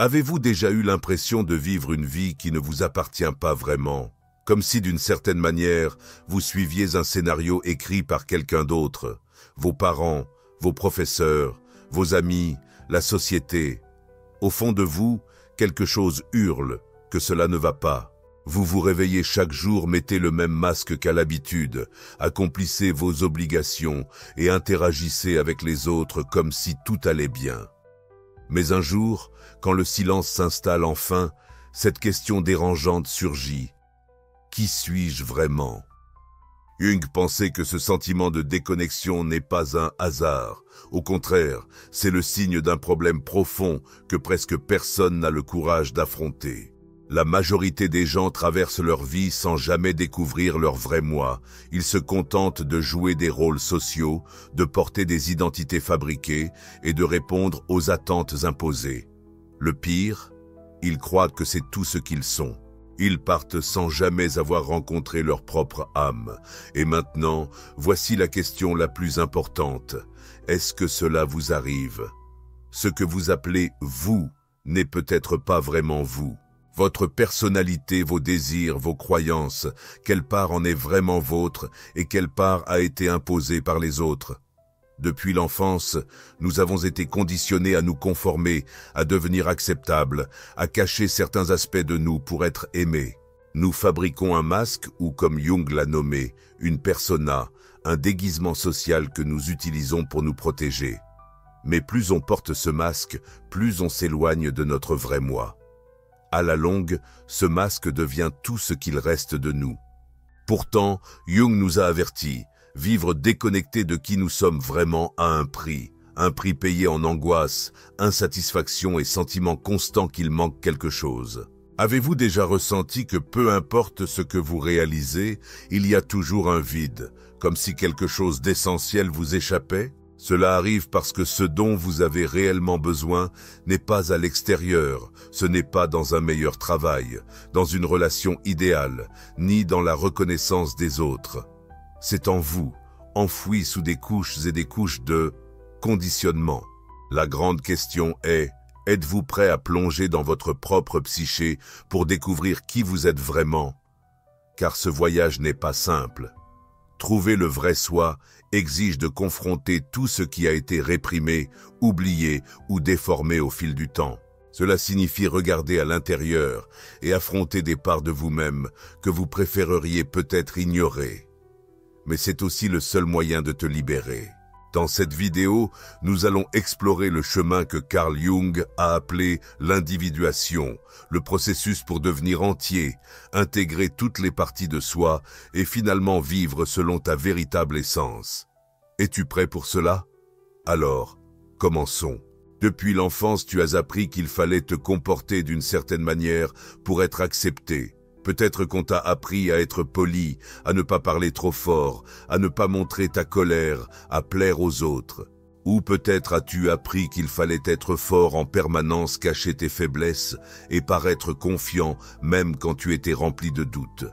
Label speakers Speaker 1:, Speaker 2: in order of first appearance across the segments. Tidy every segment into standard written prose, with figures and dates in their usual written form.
Speaker 1: Avez-vous déjà eu l'impression de vivre une vie qui ne vous appartient pas vraiment, comme si d'une certaine manière, vous suiviez un scénario écrit par quelqu'un d'autre, vos parents, vos professeurs, vos amis, la société? Au fond de vous, quelque chose hurle que cela ne va pas. Vous vous réveillez chaque jour, mettez le même masque qu'à l'habitude, accomplissez vos obligations et interagissez avec les autres comme si tout allait bien. Mais un jour, quand le silence s'installe enfin, cette question dérangeante surgit. Qui suis-je vraiment? Jung pensait que ce sentiment de déconnexion n'est pas un hasard. Au contraire, c'est le signe d'un problème profond que presque personne n'a le courage d'affronter. La majorité des gens traversent leur vie sans jamais découvrir leur vrai moi. Ils se contentent de jouer des rôles sociaux, de porter des identités fabriquées et de répondre aux attentes imposées. Le pire, ils croient que c'est tout ce qu'ils sont. Ils partent sans jamais avoir rencontré leur propre âme. Et maintenant, voici la question la plus importante. Est-ce que cela vous arrive? Ce que vous appelez « vous » n'est peut-être pas vraiment vous. Votre personnalité, vos désirs, vos croyances, quelle part en est vraiment vôtre et quelle part a été imposée par les autres? Depuis l'enfance, nous avons été conditionnés à nous conformer, à devenir acceptables, à cacher certains aspects de nous pour être aimés. Nous fabriquons un masque ou, comme Jung l'a nommé, une persona, un déguisement social que nous utilisons pour nous protéger. Mais plus on porte ce masque, plus on s'éloigne de notre vrai moi. À la longue, ce masque devient tout ce qu'il reste de nous. Pourtant, Jung nous a avertis, vivre déconnecté de qui nous sommes vraiment a un prix payé en angoisse, insatisfaction et sentiment constant qu'il manque quelque chose. Avez-vous déjà ressenti que peu importe ce que vous réalisez, il y a toujours un vide, comme si quelque chose d'essentiel vous échappait? Cela arrive parce que ce dont vous avez réellement besoin n'est pas à l'extérieur, ce n'est pas dans un meilleur travail, dans une relation idéale, ni dans la reconnaissance des autres. C'est en vous, enfoui sous des couches et des couches de conditionnement. La grande question est, êtes-vous prêt à plonger dans votre propre psyché pour découvrir qui vous êtes vraiment? Car ce voyage n'est pas simple. Trouver le vrai soi exige de confronter tout ce qui a été réprimé, oublié ou déformé au fil du temps. Cela signifie regarder à l'intérieur et affronter des parts de vous-même que vous préféreriez peut-être ignorer. Mais c'est aussi le seul moyen de te libérer. Dans cette vidéo, nous allons explorer le chemin que Carl Jung a appelé l'individuation, le processus pour devenir entier, intégrer toutes les parties de soi et finalement vivre selon ta véritable essence. Es-tu prêt pour cela? Alors, commençons. Depuis l'enfance, tu as appris qu'il fallait te comporter d'une certaine manière pour être accepté. Peut-être qu'on t'a appris à être poli, à ne pas parler trop fort, à ne pas montrer ta colère, à plaire aux autres. Ou peut-être as-tu appris qu'il fallait être fort en permanence, cacher tes faiblesses et paraître confiant même quand tu étais rempli de doutes.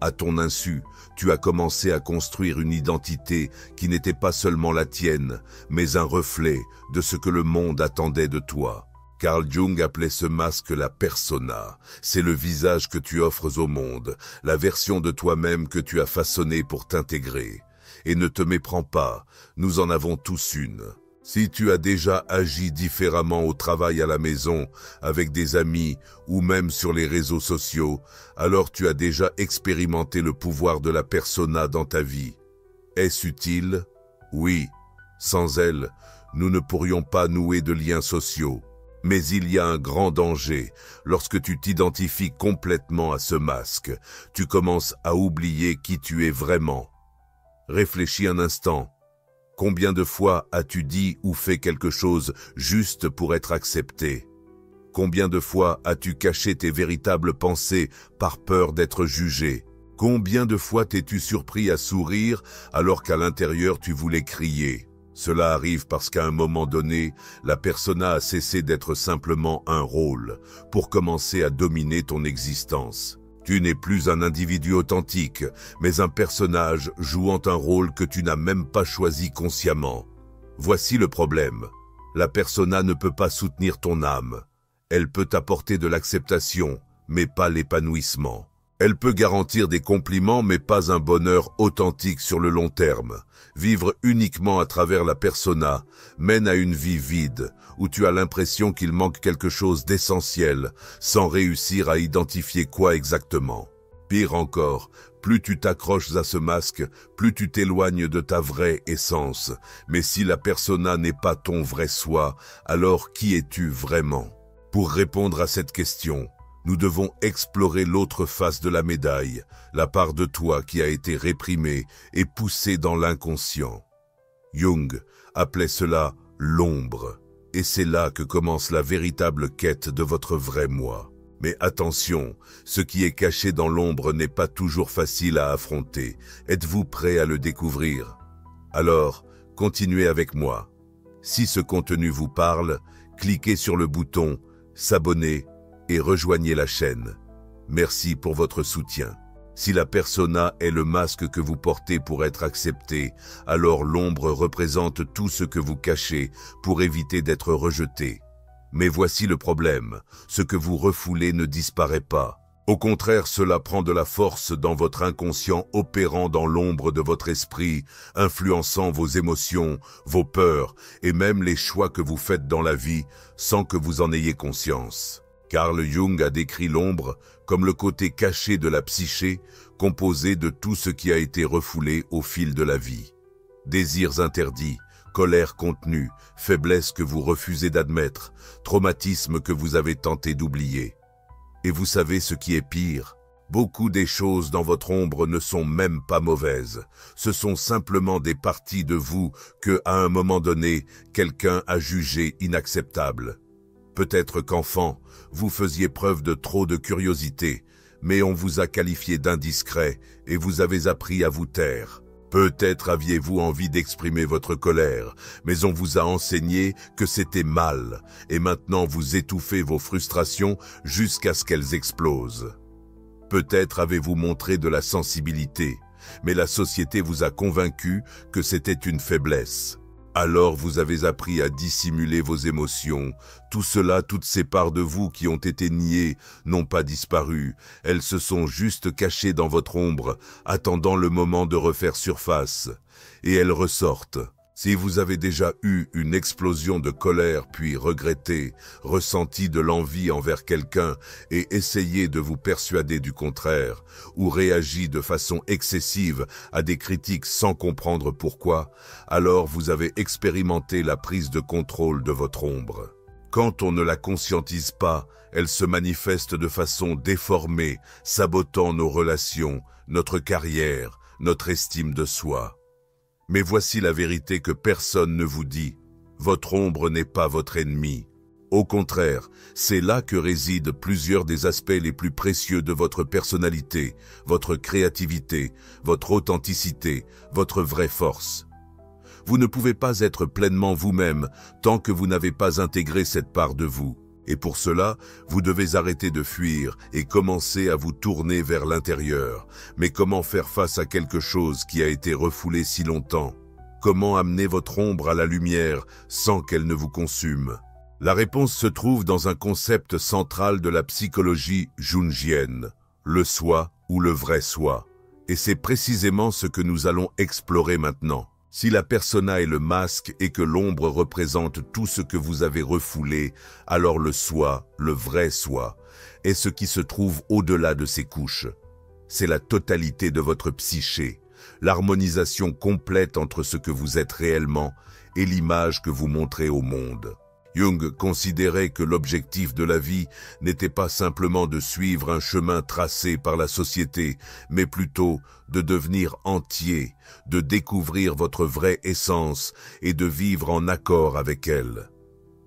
Speaker 1: À ton insu, tu as commencé à construire une identité qui n'était pas seulement la tienne, mais un reflet de ce que le monde attendait de toi. Carl Jung appelait ce masque la persona. C'est le visage que tu offres au monde, la version de toi-même que tu as façonnée pour t'intégrer. Et ne te méprends pas, nous en avons tous une. Si tu as déjà agi différemment au travail, à la maison, avec des amis ou même sur les réseaux sociaux, alors tu as déjà expérimenté le pouvoir de la persona dans ta vie. Est-ce utile? Oui. Sans elle, nous ne pourrions pas nouer de liens sociaux. Mais il y a un grand danger. Lorsque tu t'identifies complètement à ce masque, tu commences à oublier qui tu es vraiment. Réfléchis un instant. Combien de fois as-tu dit ou fait quelque chose juste pour être accepté? Combien de fois as-tu caché tes véritables pensées par peur d'être jugé? Combien de fois t'es-tu surpris à sourire alors qu'à l'intérieur tu voulais crier? Cela arrive parce qu'à un moment donné, la persona a cessé d'être simplement un rôle pour commencer à dominer ton existence. Tu n'es plus un individu authentique, mais un personnage jouant un rôle que tu n'as même pas choisi consciemment. Voici le problème. La persona ne peut pas soutenir ton âme. Elle peut apporter de l'acceptation, mais pas l'épanouissement. Elle peut garantir des compliments, mais pas un bonheur authentique sur le long terme. Vivre uniquement à travers la persona mène à une vie vide, où tu as l'impression qu'il manque quelque chose d'essentiel, sans réussir à identifier quoi exactement. Pire encore, plus tu t'accroches à ce masque, plus tu t'éloignes de ta vraie essence. Mais si la persona n'est pas ton vrai soi, alors qui es-tu vraiment? Pour répondre à cette question, nous devons explorer l'autre face de la médaille, la part de toi qui a été réprimée et poussée dans l'inconscient. Jung appelait cela l'ombre, et c'est là que commence la véritable quête de votre vrai moi. Mais attention, ce qui est caché dans l'ombre n'est pas toujours facile à affronter. Êtes-vous prêt à le découvrir? Alors, continuez avec moi. Si ce contenu vous parle, cliquez sur le bouton « S'abonner » et rejoignez la chaîne. Merci pour votre soutien. Si la persona est le masque que vous portez pour être accepté, alors l'ombre représente tout ce que vous cachez pour éviter d'être rejeté. Mais voici le problème, ce que vous refoulez ne disparaît pas. Au contraire, cela prend de la force dans votre inconscient opérant dans l'ombre de votre esprit, influençant vos émotions, vos peurs et même les choix que vous faites dans la vie sans que vous en ayez conscience. Carl Jung a décrit l'ombre comme le côté caché de la psyché, composé de tout ce qui a été refoulé au fil de la vie. Désirs interdits, colère contenue, faiblesse que vous refusez d'admettre, traumatisme que vous avez tenté d'oublier. Et vous savez ce qui est pire? Beaucoup des choses dans votre ombre ne sont même pas mauvaises. Ce sont simplement des parties de vous que, à un moment donné, quelqu'un a jugées inacceptables. Peut-être qu'enfant, vous faisiez preuve de trop de curiosité, mais on vous a qualifié d'indiscret et vous avez appris à vous taire. Peut-être aviez-vous envie d'exprimer votre colère, mais on vous a enseigné que c'était mal, et maintenant vous étouffez vos frustrations jusqu'à ce qu'elles explosent. Peut-être avez-vous montré de la sensibilité, mais la société vous a convaincu que c'était une faiblesse. Alors vous avez appris à dissimuler vos émotions. Tout cela, toutes ces parts de vous qui ont été niées, n'ont pas disparu. Elles se sont juste cachées dans votre ombre, attendant le moment de refaire surface. Et elles ressortent. Si vous avez déjà eu une explosion de colère puis regretté, ressenti de l'envie envers quelqu'un et essayé de vous persuader du contraire, ou réagi de façon excessive à des critiques sans comprendre pourquoi, alors vous avez expérimenté la prise de contrôle de votre ombre. Quand on ne la conscientise pas, elle se manifeste de façon déformée, sabotant nos relations, notre carrière, notre estime de soi. Mais voici la vérité que personne ne vous dit. Votre ombre n'est pas votre ennemi. Au contraire, c'est là que résident plusieurs des aspects les plus précieux de votre personnalité, votre créativité, votre authenticité, votre vraie force. Vous ne pouvez pas être pleinement vous-même tant que vous n'avez pas intégré cette part de vous. Et pour cela, vous devez arrêter de fuir et commencer à vous tourner vers l'intérieur. Mais comment faire face à quelque chose qui a été refoulé si longtemps? Comment amener votre ombre à la lumière sans qu'elle ne vous consume? La réponse se trouve dans un concept central de la psychologie jungienne, le soi ou le vrai soi. Et c'est précisément ce que nous allons explorer maintenant. Si la persona est le masque et que l'ombre représente tout ce que vous avez refoulé, alors le soi, le vrai soi, est ce qui se trouve au-delà de ces couches. C'est la totalité de votre psyché, l'harmonisation complète entre ce que vous êtes réellement et l'image que vous montrez au monde. Jung considérait que l'objectif de la vie n'était pas simplement de suivre un chemin tracé par la société, mais plutôt de devenir entier, de découvrir votre vraie essence et de vivre en accord avec elle.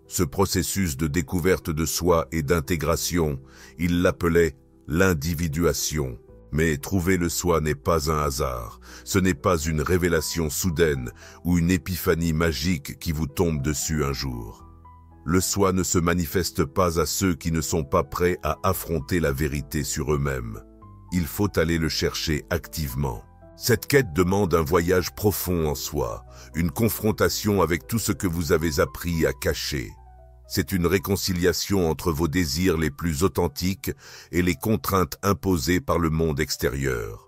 Speaker 1: Ce processus de découverte de soi et d'intégration, il l'appelait l'individuation. Mais trouver le soi n'est pas un hasard, ce n'est pas une révélation soudaine ou une épiphanie magique qui vous tombe dessus un jour. Le soi ne se manifeste pas à ceux qui ne sont pas prêts à affronter la vérité sur eux-mêmes. Il faut aller le chercher activement. Cette quête demande un voyage profond en soi, une confrontation avec tout ce que vous avez appris à cacher. C'est une réconciliation entre vos désirs les plus authentiques et les contraintes imposées par le monde extérieur.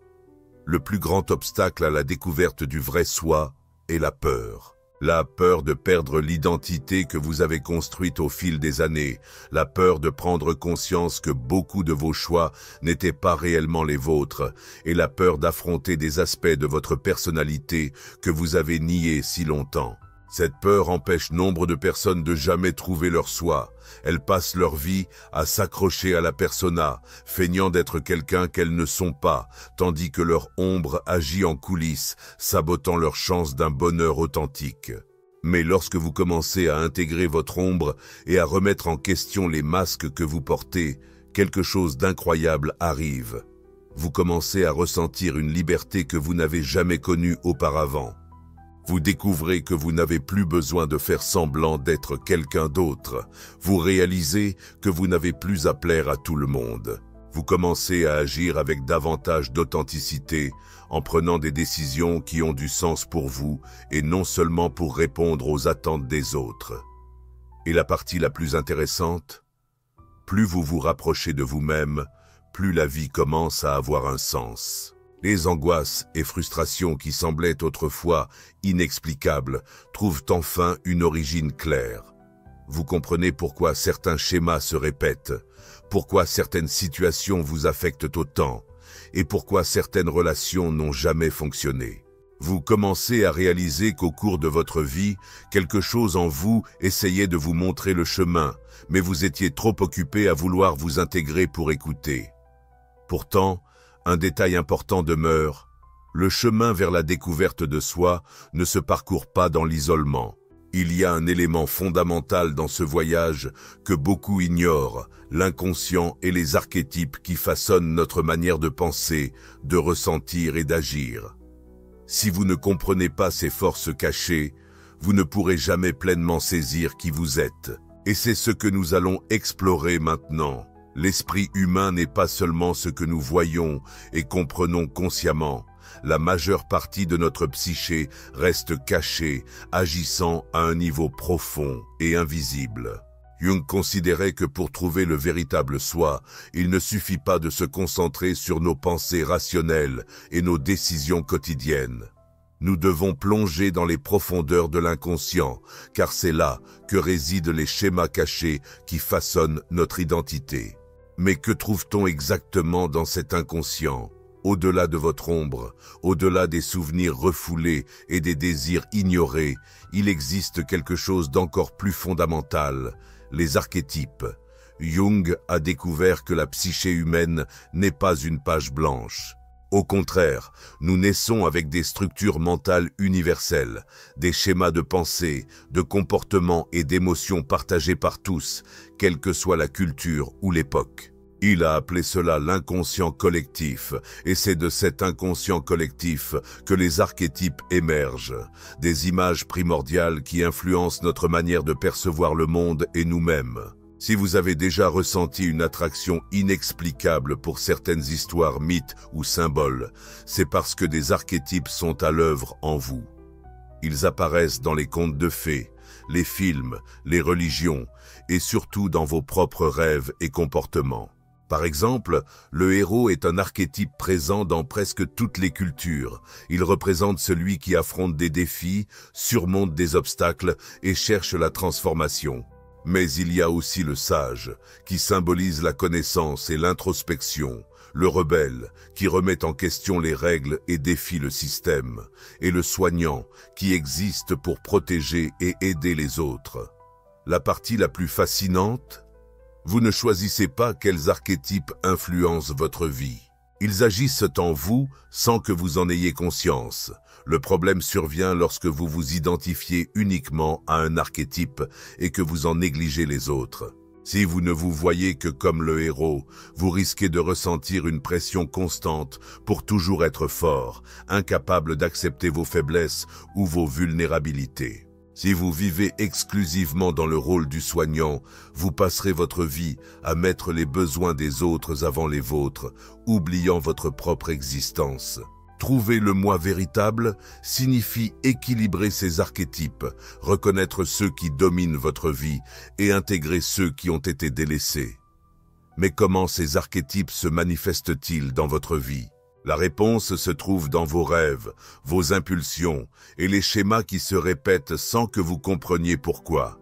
Speaker 1: Le plus grand obstacle à la découverte du vrai soi est la peur. La peur de perdre l'identité que vous avez construite au fil des années, la peur de prendre conscience que beaucoup de vos choix n'étaient pas réellement les vôtres, et la peur d'affronter des aspects de votre personnalité que vous avez niés si longtemps. Cette peur empêche nombre de personnes de jamais trouver leur soi. Elles passent leur vie à s'accrocher à la persona, feignant d'être quelqu'un qu'elles ne sont pas, tandis que leur ombre agit en coulisses, sabotant leur chance d'un bonheur authentique. Mais lorsque vous commencez à intégrer votre ombre et à remettre en question les masques que vous portez, quelque chose d'incroyable arrive. Vous commencez à ressentir une liberté que vous n'avez jamais connue auparavant. Vous découvrez que vous n'avez plus besoin de faire semblant d'être quelqu'un d'autre. Vous réalisez que vous n'avez plus à plaire à tout le monde. Vous commencez à agir avec davantage d'authenticité en prenant des décisions qui ont du sens pour vous et non seulement pour répondre aux attentes des autres. Et la partie la plus intéressante, plus vous vous rapprochez de vous-même, plus la vie commence à avoir un sens. Les angoisses et frustrations qui semblaient autrefois inexplicables trouvent enfin une origine claire. Vous comprenez pourquoi certains schémas se répètent, pourquoi certaines situations vous affectent autant, et pourquoi certaines relations n'ont jamais fonctionné. Vous commencez à réaliser qu'au cours de votre vie, quelque chose en vous essayait de vous montrer le chemin, mais vous étiez trop occupé à vouloir vous intégrer pour écouter. Pourtant, un détail important demeure, le chemin vers la découverte de soi ne se parcourt pas dans l'isolement. Il y a un élément fondamental dans ce voyage que beaucoup ignorent, l'inconscient et les archétypes qui façonnent notre manière de penser, de ressentir et d'agir. Si vous ne comprenez pas ces forces cachées, vous ne pourrez jamais pleinement saisir qui vous êtes. Et c'est ce que nous allons explorer maintenant. L'esprit humain n'est pas seulement ce que nous voyons et comprenons consciemment. La majeure partie de notre psyché reste cachée, agissant à un niveau profond et invisible. Jung considérait que pour trouver le véritable soi, il ne suffit pas de se concentrer sur nos pensées rationnelles et nos décisions quotidiennes. Nous devons plonger dans les profondeurs de l'inconscient, car c'est là que résident les schémas cachés qui façonnent notre identité. Mais que trouve-t-on exactement dans cet inconscient? Au-delà de votre ombre, au-delà des souvenirs refoulés et des désirs ignorés, il existe quelque chose d'encore plus fondamental, les archétypes. Jung a découvert que la psyché humaine n'est pas une page blanche. Au contraire, nous naissons avec des structures mentales universelles, des schémas de pensée, de comportement et d'émotions partagés par tous, quelle que soit la culture ou l'époque. Il a appelé cela l'inconscient collectif, et c'est de cet inconscient collectif que les archétypes émergent, des images primordiales qui influencent notre manière de percevoir le monde et nous-mêmes. Si vous avez déjà ressenti une attraction inexplicable pour certaines histoires, mythes ou symboles, c'est parce que des archétypes sont à l'œuvre en vous. Ils apparaissent dans les contes de fées, les films, les religions et surtout dans vos propres rêves et comportements. Par exemple, le héros est un archétype présent dans presque toutes les cultures. Il représente celui qui affronte des défis, surmonte des obstacles et cherche la transformation. Mais il y a aussi le sage, qui symbolise la connaissance et l'introspection, le rebelle, qui remet en question les règles et défie le système, et le soignant, qui existe pour protéger et aider les autres. La partie la plus fascinante, vous ne choisissez pas quels archétypes influencent votre vie. Ils agissent en vous sans que vous en ayez conscience. Le problème survient lorsque vous vous identifiez uniquement à un archétype et que vous en négligez les autres. Si vous ne vous voyez que comme le héros, vous risquez de ressentir une pression constante pour toujours être fort, incapable d'accepter vos faiblesses ou vos vulnérabilités. Si vous vivez exclusivement dans le rôle du soignant, vous passerez votre vie à mettre les besoins des autres avant les vôtres, oubliant votre propre existence. Trouver le moi véritable signifie équilibrer ces archétypes, reconnaître ceux qui dominent votre vie et intégrer ceux qui ont été délaissés. Mais comment ces archétypes se manifestent-ils dans votre vie? La réponse se trouve dans vos rêves, vos impulsions et les schémas qui se répètent sans que vous compreniez pourquoi.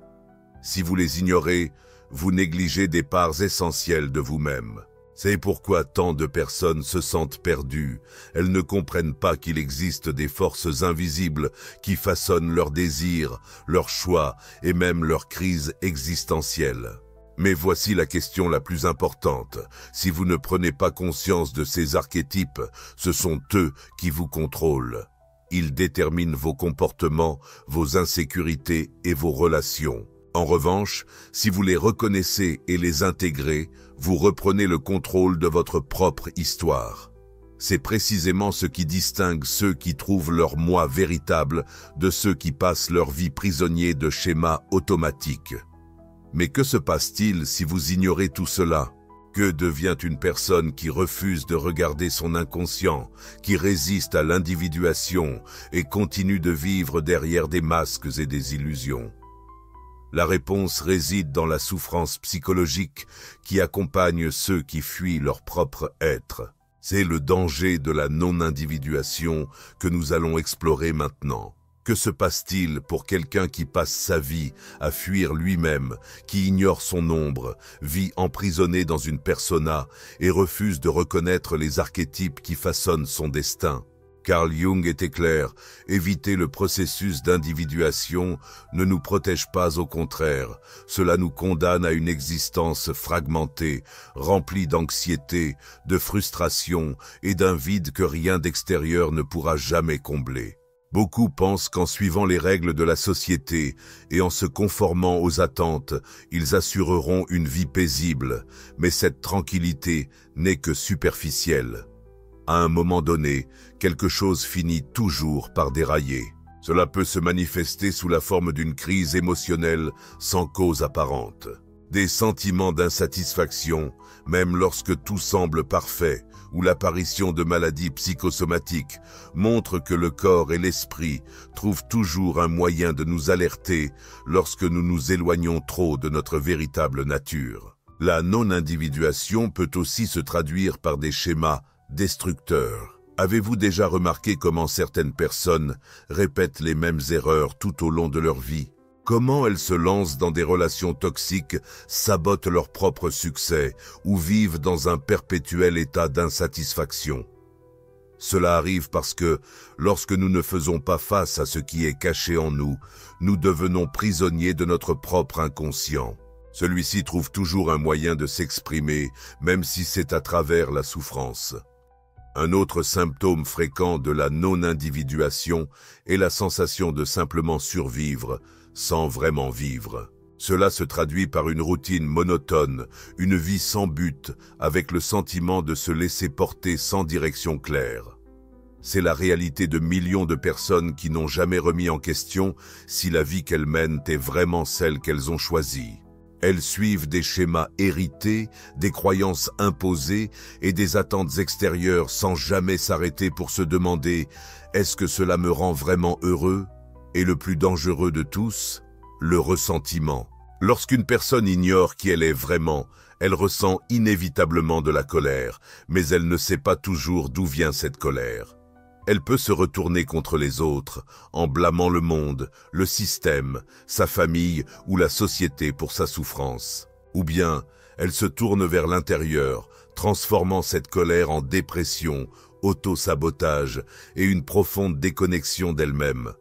Speaker 1: Si vous les ignorez, vous négligez des parts essentielles de vous-même. C'est pourquoi tant de personnes se sentent perdues. Elles ne comprennent pas qu'il existe des forces invisibles qui façonnent leurs désirs, leurs choix et même leurs crises existentielles. Mais voici la question la plus importante. Si vous ne prenez pas conscience de ces archétypes, ce sont eux qui vous contrôlent. Ils déterminent vos comportements, vos insécurités et vos relations. En revanche, si vous les reconnaissez et les intégrez, vous reprenez le contrôle de votre propre histoire. C'est précisément ce qui distingue ceux qui trouvent leur moi véritable de ceux qui passent leur vie prisonniers de schémas automatiques. Mais que se passe-t-il si vous ignorez tout cela? Que devient une personne qui refuse de regarder son inconscient, qui résiste à l'individuation et continue de vivre derrière des masques et des illusions? La réponse réside dans la souffrance psychologique qui accompagne ceux qui fuient leur propre être. C'est le danger de la non-individuation que nous allons explorer maintenant. Que se passe-t-il pour quelqu'un qui passe sa vie à fuir lui-même, qui ignore son ombre, vit emprisonné dans une persona et refuse de reconnaître les archétypes qui façonnent son destin? Carl Jung était clair, éviter le processus d'individuation ne nous protège pas, au contraire, cela nous condamne à une existence fragmentée, remplie d'anxiété, de frustration et d'un vide que rien d'extérieur ne pourra jamais combler. Beaucoup pensent qu'en suivant les règles de la société et en se conformant aux attentes, ils assureront une vie paisible, mais cette tranquillité n'est que superficielle. À un moment donné, quelque chose finit toujours par dérailler. Cela peut se manifester sous la forme d'une crise émotionnelle sans cause apparente. Des sentiments d'insatisfaction, même lorsque tout semble parfait, ou l'apparition de maladies psychosomatiques, montrent que le corps et l'esprit trouvent toujours un moyen de nous alerter lorsque nous nous éloignons trop de notre véritable nature. La non-individuation peut aussi se traduire par des schémas destructeurs. Avez-vous déjà remarqué comment certaines personnes répètent les mêmes erreurs tout au long de leur vie? Comment elles se lancent dans des relations toxiques, sabotent leur propre succès ou vivent dans un perpétuel état d'insatisfaction? Cela arrive parce que, lorsque nous ne faisons pas face à ce qui est caché en nous, nous devenons prisonniers de notre propre inconscient. Celui-ci trouve toujours un moyen de s'exprimer, même si c'est à travers la souffrance. Un autre symptôme fréquent de la non-individuation est la sensation de simplement survivre, sans vraiment vivre. Cela se traduit par une routine monotone, une vie sans but, avec le sentiment de se laisser porter sans direction claire. C'est la réalité de millions de personnes qui n'ont jamais remis en question si la vie qu'elles mènent est vraiment celle qu'elles ont choisie. Elles suivent des schémas hérités, des croyances imposées et des attentes extérieures sans jamais s'arrêter pour se demander « Est-ce que cela me rend vraiment heureux ?» Et le plus dangereux de tous, le ressentiment. Lorsqu'une personne ignore qui elle est vraiment, elle ressent inévitablement de la colère, mais elle ne sait pas toujours d'où vient cette colère. Elle peut se retourner contre les autres, en blâmant le monde, le système, sa famille ou la société pour sa souffrance. Ou bien, elle se tourne vers l'intérieur, transformant cette colère en dépression, auto-sabotage et une profonde déconnexion d'elle-même.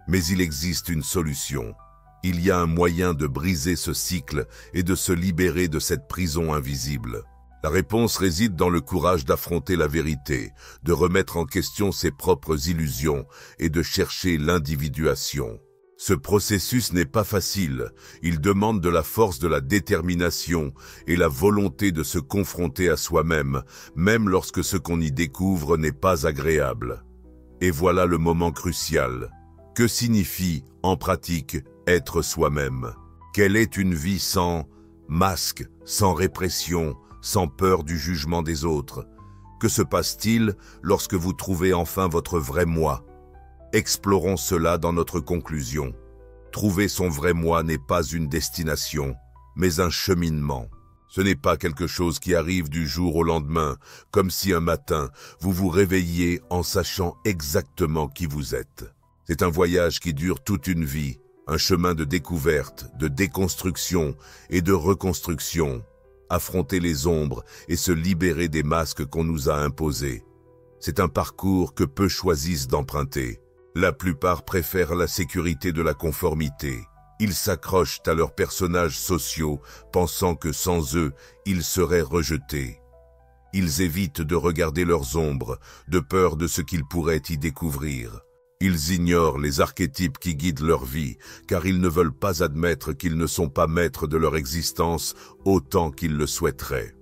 Speaker 1: Mais il existe une solution. Il y a un moyen de briser ce cycle et de se libérer de cette prison invisible. La réponse réside dans le courage d'affronter la vérité, de remettre en question ses propres illusions et de chercher l'individuation. Ce processus n'est pas facile, il demande de la force, de la détermination et la volonté de se confronter à soi-même, même lorsque ce qu'on y découvre n'est pas agréable. Et voilà le moment crucial. Que signifie, en pratique, être soi-même? Quelle est une vie sans masque, sans répression, sans peur du jugement des autres? Que se passe-t-il lorsque vous trouvez enfin votre vrai moi? Explorons cela dans notre conclusion. Trouver son vrai moi n'est pas une destination, mais un cheminement. Ce n'est pas quelque chose qui arrive du jour au lendemain, comme si un matin, vous vous réveilliez en sachant exactement qui vous êtes. C'est un voyage qui dure toute une vie, un chemin de découverte, de déconstruction et de reconstruction. Affronter les ombres et se libérer des masques qu'on nous a imposés. C'est un parcours que peu choisissent d'emprunter. La plupart préfèrent la sécurité de la conformité. Ils s'accrochent à leurs personnages sociaux, pensant que sans eux, ils seraient rejetés. Ils évitent de regarder leurs ombres, de peur de ce qu'ils pourraient y découvrir. Ils ignorent les archétypes qui guident leur vie, car ils ne veulent pas admettre qu'ils ne sont pas maîtres de leur existence autant qu'ils le souhaiteraient.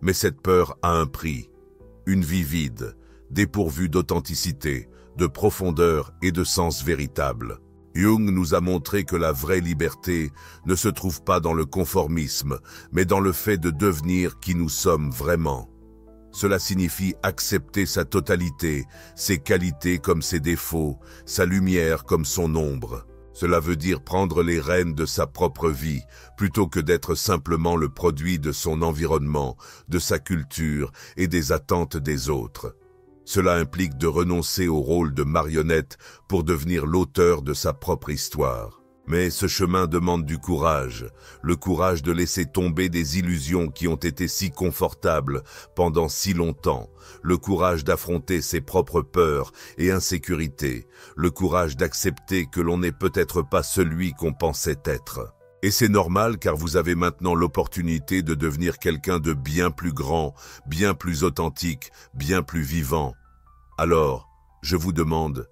Speaker 1: Mais cette peur a un prix, une vie vide, dépourvue d'authenticité, de profondeur et de sens véritable. Jung nous a montré que la vraie liberté ne se trouve pas dans le conformisme, mais dans le fait de devenir qui nous sommes vraiment. Cela signifie accepter sa totalité, ses qualités comme ses défauts, sa lumière comme son ombre. Cela veut dire prendre les rênes de sa propre vie, plutôt que d'être simplement le produit de son environnement, de sa culture et des attentes des autres. Cela implique de renoncer au rôle de marionnette pour devenir l'auteur de sa propre histoire. Mais ce chemin demande du courage, le courage de laisser tomber des illusions qui ont été si confortables pendant si longtemps, le courage d'affronter ses propres peurs et insécurités, le courage d'accepter que l'on n'est peut-être pas celui qu'on pensait être. Et c'est normal car vous avez maintenant l'opportunité de devenir quelqu'un de bien plus grand, bien plus authentique, bien plus vivant. Alors, je vous demande,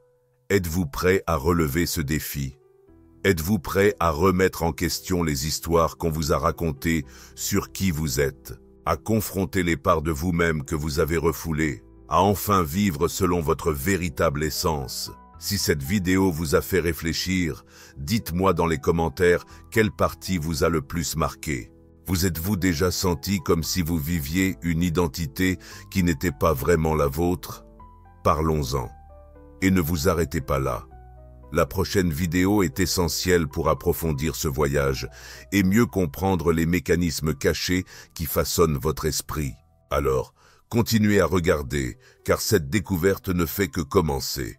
Speaker 1: êtes-vous prêt à relever ce défi ? Êtes-vous prêt à remettre en question les histoires qu'on vous a racontées sur qui vous êtes, à confronter les parts de vous-même que vous avez refoulées, à enfin vivre selon votre véritable essence? Si cette vidéo vous a fait réfléchir, dites-moi dans les commentaires quelle partie vous a le plus marqué. Vous êtes-vous déjà senti comme si vous viviez une identité qui n'était pas vraiment la vôtre? Parlons-en. Et ne vous arrêtez pas là. La prochaine vidéo est essentielle pour approfondir ce voyage et mieux comprendre les mécanismes cachés qui façonnent votre esprit. Alors, continuez à regarder, car cette découverte ne fait que commencer.